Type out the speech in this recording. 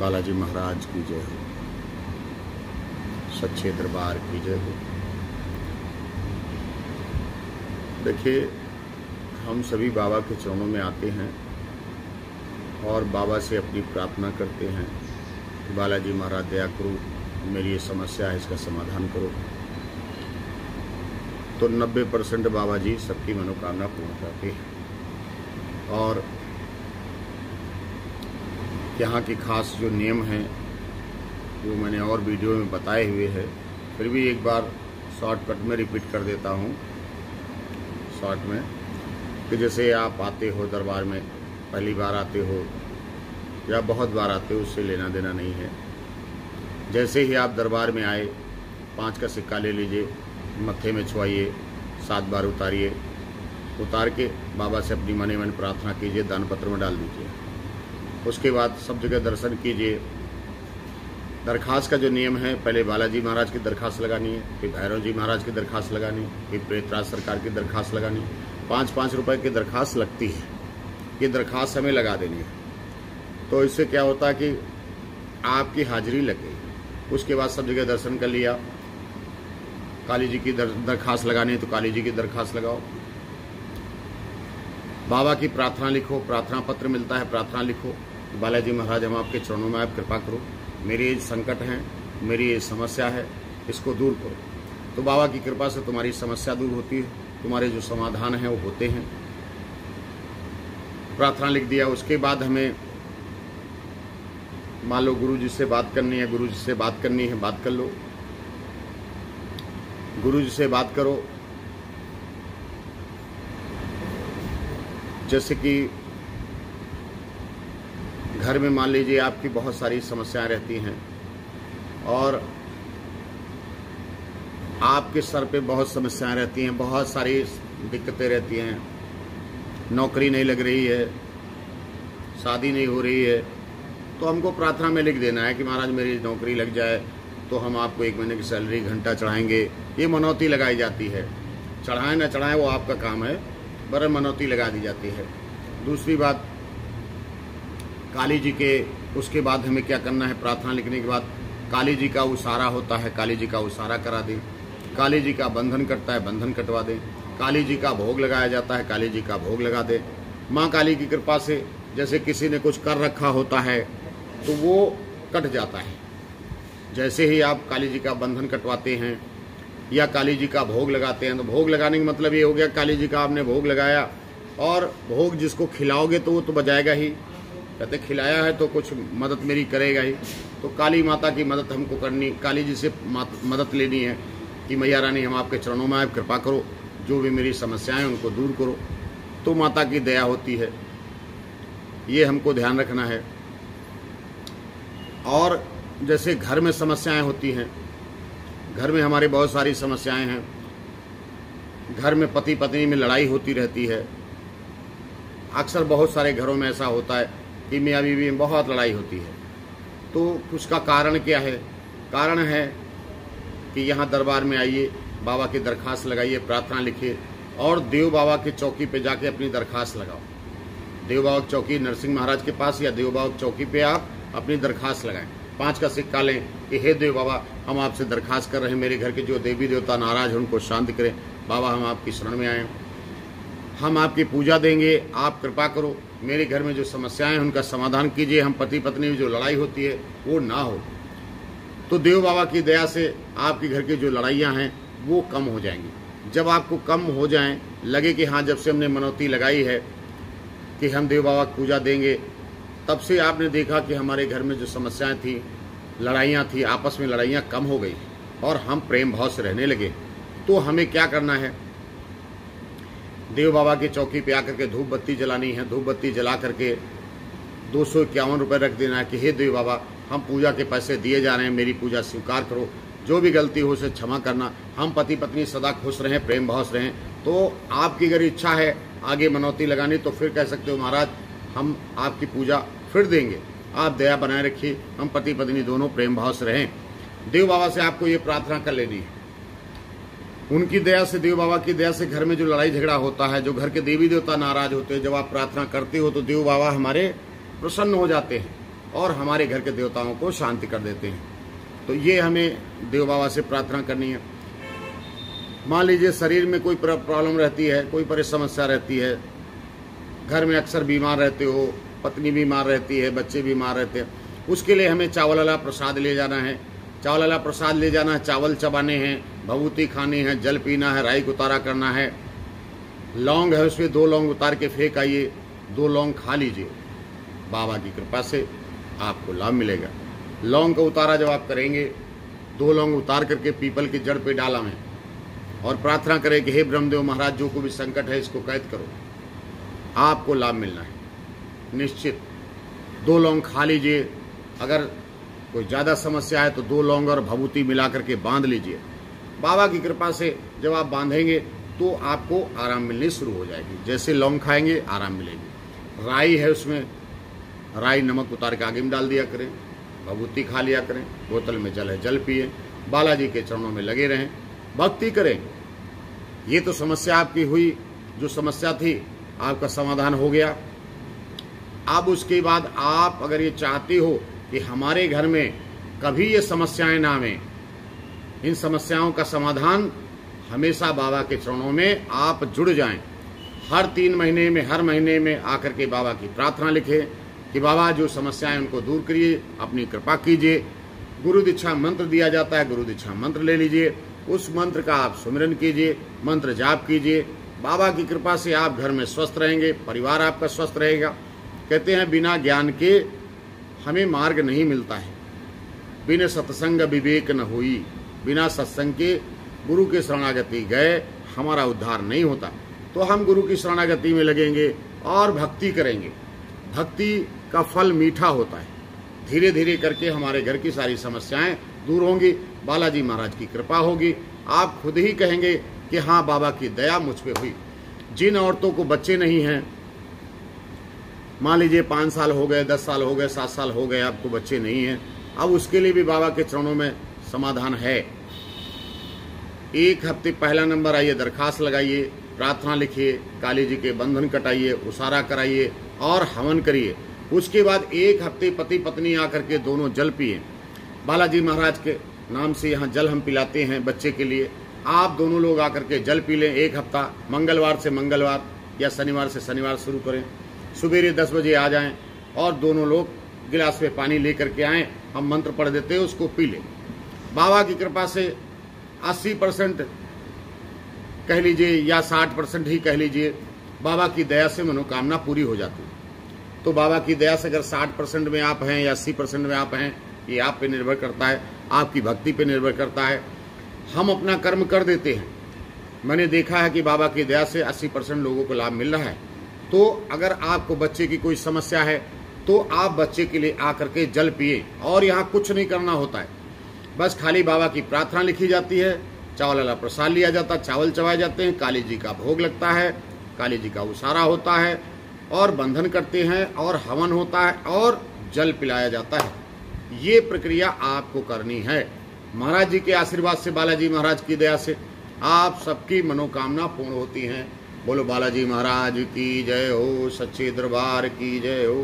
बालाजी महाराज की जय हो, सच्चे दरबार की जय हो। देखिए, हम सभी बाबा के चरणों में आते हैं और बाबा से अपनी प्रार्थना करते हैं, बालाजी महाराज दया करो, मेरी ये समस्या है, इसका समाधान करो। तो 90% बाबा जी सबकी मनोकामना पूर्ण करते हैं। और यहाँ की खास जो नियम हैं वो मैंने और वीडियो में बताए हुए हैं, फिर भी एक बार शॉर्टकट में रिपीट कर देता हूँ शॉर्ट में, कि जैसे आप आते हो दरबार में, पहली बार आते हो या बहुत बार आते हो, उससे लेना देना नहीं है। जैसे ही आप दरबार में आए, 5 का सिक्का ले लीजिए, मत्थे में छुआइए, 7 बार उतारिए, उतार के बाबा से अपनी मने मन प्रार्थना कीजिए, दान पत्र में डाल दीजिए। उसके बाद सब जगह दर्शन कीजिए। दरखास्त का जो नियम है, पहले बालाजी महाराज की दरखास्त लगानी है, फिर भैरव जी महाराज की दरखास्त लगानी है, फिर प्रेतराज सरकार की दरखास्त लगानी है। 5-5 रुपए की दरखास्त लगती है, ये दरखास्त हमें लगा देनी है। तो इससे क्या होता है कि आपकी हाजिरी लग गई। उसके बाद सब जगह दर्शन कर लिया। काली जी की दरखास्त लगानी है तो काली जी की दरखास्त लगाओ। बाबा की प्रार्थना लिखो, प्रार्थना पत्र मिलता है, प्रार्थना लिखो, बालाजी महाराज हम आपके चरणों में आप कृपा करो, मेरे ये संकट हैं, मेरी ये समस्या है, इसको दूर करो। तो बाबा की कृपा से तुम्हारी समस्या दूर होती है, तुम्हारे जो समाधान हैं वो होते हैं। प्रार्थना लिख दिया। उसके बाद हमें मान लो गुरु जी से बात करनी है, गुरु जी से बात करनी है, बात कर लो, गुरु जी से बात करो। जैसे कि घर में मान लीजिए आपकी बहुत सारी समस्याएं रहती हैं और आपके सर पे बहुत समस्याएं रहती हैं, बहुत सारी दिक्कतें रहती हैं, नौकरी नहीं लग रही है, शादी नहीं हो रही है, तो हमको प्रार्थना में लिख देना है कि महाराज मेरी नौकरी लग जाए तो हम आपको 1 महीने की सैलरी घंटा चढ़ाएंगे। ये मनौती लगाई जाती है, चढ़ाएं ना चढ़ाएं वो आपका काम है, पर मनौती लगा दी जाती है। दूसरी बात, काली जी के उसके बाद हमें क्या करना है, प्रार्थना लिखने के बाद काली जी का उसारा होता है, काली जी का उसारा करा दें। काली जी का बंधन कटता है, बंधन कटवा दें। काली जी का भोग लगाया जाता है, काली जी का भोग लगा दें। माँ काली की कृपा से जैसे किसी ने कुछ कर रखा होता है तो वो कट जाता है। जैसे ही आप काली जी का बंधन कटवाते हैं या काली जी का भोग लगाते हैं, तो भोग लगाने का मतलब ये हो गया, काली जी का आपने भोग लगाया और भोग जिसको खिलाओगे तो वो तो बजाएगा ही, कहते खिलाया है तो कुछ मदद मेरी करेगा ही। तो काली माता की मदद हमको करनी, काली जी से मदद लेनी है कि मैया रानी हम आपके चरणों में आप कृपा करो, जो भी मेरी समस्याएं उनको दूर करो। तो माता की दया होती है, ये हमको ध्यान रखना है। और जैसे घर में समस्याएं होती हैं, घर में हमारे बहुत सारी समस्याएं हैं, घर में पति पत्नी में लड़ाई होती रहती है। अक्सर बहुत सारे घरों में ऐसा होता है कि मियाँ बीवी में बहुत लड़ाई होती है। तो उसका कारण क्या है? कारण है कि यहाँ दरबार में आइए, बाबा की दरखास्त लगाइए, प्रार्थना लिखिए और देव बाबा की चौकी पे जाके अपनी दरखास्त लगाओ। देव बाबा की चौकी नरसिंह महाराज के पास या देव बाबा की चौकी पे आप अपनी दरखास्त लगाएं। 5 का सिक्का लें कि हे देव बाबा, हम आपसे दरखास्त कर रहे हैं, मेरे घर के जो देवी देवता नाराज हैं उनको शांत करें। बाबा हम आपकी शरण में आए, हम आपकी पूजा देंगे, आप कृपा करो, मेरे घर में जो समस्याएं हैं उनका समाधान कीजिए, हम पति पत्नी में जो लड़ाई होती है वो ना हो। तो देव बाबा की दया से आपके घर की जो लड़ाइयाँ हैं वो कम हो जाएंगी। जब आपको कम हो जाएं, लगे कि हाँ जब से हमने मनौती लगाई है कि हम देव बाबा की पूजा देंगे, तब से आपने देखा कि हमारे घर में जो समस्याएं थी, लड़ाइयाँ थी, आपस में लड़ाइयाँ कम हो गई और हम प्रेम भाव से रहने लगे। तो हमें क्या करना है, देव बाबा की चौकी पे आकर के धूप बत्ती जलानी है। धूप बत्ती जला करके 251 रुपये रख देना है कि हे देव बाबा, हम पूजा के पैसे दिए जा रहे हैं, मेरी पूजा स्वीकार करो, जो भी गलती हो उसे क्षमा करना, हम पति पत्नी सदा खुश रहें, प्रेम भाव से रहें। तो आपकी अगर इच्छा है आगे मनौती लगानी तो फिर कह सकते हो महाराज हम आपकी पूजा फिर देंगे, आप दया बनाए रखिए, हम पति पत्नी दोनों प्रेम भाव से रहें। देव बाबा से आपको ये प्रार्थना कर लेनी है। उनकी दया से, देव बाबा की दया से घर में जो लड़ाई झगड़ा होता है, जो घर के देवी देवता नाराज होते हैं, जब आप प्रार्थना करते हो तो देव बाबा हमारे प्रसन्न हो जाते हैं और हमारे घर के देवताओं को शांति कर देते हैं। तो ये हमें देव बाबा से प्रार्थना करनी है। मान लीजिए शरीर में कोई प्रॉब्लम रहती है, कोई परेशानी समस्या रहती है, घर में अक्सर बीमार रहते हो, पत्नी बीमार रहती है, बच्चे बीमार रहते हैं, उसके लिए हमें चावल वाला प्रसाद ले जाना है। चावल वाला प्रसाद ले जाना है, चावल चबाने हैं, भभूति खानी है, जल पीना है, राई को उतारा करना है, लौंग है उसमें 2 लौंग उतार के फेंक आइए, 2 लौंग खा लीजिए। बाबा की कृपा से आपको लाभ मिलेगा। लौंग का उतारा जब आप करेंगे, 2 लौंग उतार करके पीपल की जड़ पे डाला में और प्रार्थना करें कि हे ब्रह्मदेव महाराज, जो कोई भी संकट है इसको कैद करो, आपको लाभ मिलना है निश्चित। 2 लौंग खा लीजिए। अगर कोई ज़्यादा समस्या है तो 2 लौंग और भभूति मिला करके बांध लीजिए। बाबा की कृपा से जब आप बांधेंगे तो आपको आराम मिलनी शुरू हो जाएगी। जैसे लौंग खाएंगे आराम मिलेगी। राई है उसमें, राई नमक उतार के आगे में डाल दिया करें, भभूति खा लिया करें, बोतल में जल है जल पिए, बालाजी के चरणों में लगे रहें, भक्ति करें। ये तो समस्या आपकी हुई, जो समस्या थी आपका समाधान हो गया। अब उसके बाद आप अगर ये चाहते हो कि हमारे घर में कभी ये समस्याएं ना आवें, इन समस्याओं का समाधान हमेशा बाबा के चरणों में आप जुड़ जाएं। हर 3 महीने में, हर महीने में आकर के बाबा की प्रार्थना लिखें कि बाबा जो समस्याएं उनको दूर करिए, अपनी कृपा कीजिए। गुरु दीक्षा मंत्र दिया जाता है, गुरु दीक्षा मंत्र ले लीजिए, उस मंत्र का आप सुमिरन कीजिए, मंत्र जाप कीजिए। बाबा की कृपा से आप घर में स्वस्थ रहेंगे, परिवार आपका स्वस्थ रहेगा। कहते हैं बिना ज्ञान के हमें मार्ग नहीं मिलता है, बिना सत्संग विवेक न हुई, बिना सत्संग के गुरु के शरणागति गए हमारा उद्धार नहीं होता। तो हम गुरु की शरणागति में लगेंगे और भक्ति करेंगे। भक्ति का फल मीठा होता है। धीरे धीरे करके हमारे घर की सारी समस्याएं दूर होंगी, बालाजी महाराज की कृपा होगी। आप खुद ही कहेंगे कि हाँ, बाबा की दया मुझ पे हुई। जिन औरतों को बच्चे नहीं हैं, मान लीजिए 5 साल हो गए, 10 साल हो गए, 7 साल हो गए, आपको बच्चे नहीं हैं, अब उसके लिए भी बाबा के चरणों में समाधान है। 1 हफ्ते पहला नंबर आइए, दरखास्त लगाइए, प्रार्थना लिखिए, काली जी के बंधन कटाइए, उसारा कराइए और हवन करिए। उसके बाद 1 हफ्ते पति पत्नी आकर के दोनों जल पिए। बालाजी महाराज के नाम से यहाँ जल हम पिलाते हैं बच्चे के लिए। आप दोनों लोग आकर के जल पी लें 1 हफ्ता, मंगलवार से मंगलवार या शनिवार से शनिवार शुरू करें। सुबेरे 10 बजे आ जाएं और दोनों लोग गिलास में पानी लेकर के आएँ, हम मंत्र पढ़ देते हैं, उसको पी लें। बाबा की कृपा से 80% कह लीजिए या 60% ही कह लीजिए, बाबा की दया से मनोकामना पूरी हो जाती है। तो बाबा की दया से अगर 60% में आप हैं या 80% में आप हैं, ये आप पे निर्भर करता है, आपकी भक्ति पे निर्भर करता है। हम अपना कर्म कर देते हैं। मैंने देखा है कि बाबा की दया से 80% लोगों को लाभ मिल रहा है। तो अगर आपको बच्चे की कोई समस्या है तो आप बच्चे के लिए आकर के जल पिए और यहाँ कुछ नहीं करना होता है, बस खाली बाबा की प्रार्थना लिखी जाती है, चावल वाला प्रसाद लिया जाता है, चावल चबाए जाते हैं, काली जी का भोग लगता है, काली जी का उसारा होता है और बंधन करते हैं और हवन होता है और जल पिलाया जाता है। ये प्रक्रिया आपको करनी है। महाराज जी के आशीर्वाद से, बालाजी महाराज की दया से आप सबकी मनोकामना पूर्ण होती हैं। बोलो बालाजी महाराज की जय हो, सच्चे दरबार की जय हो।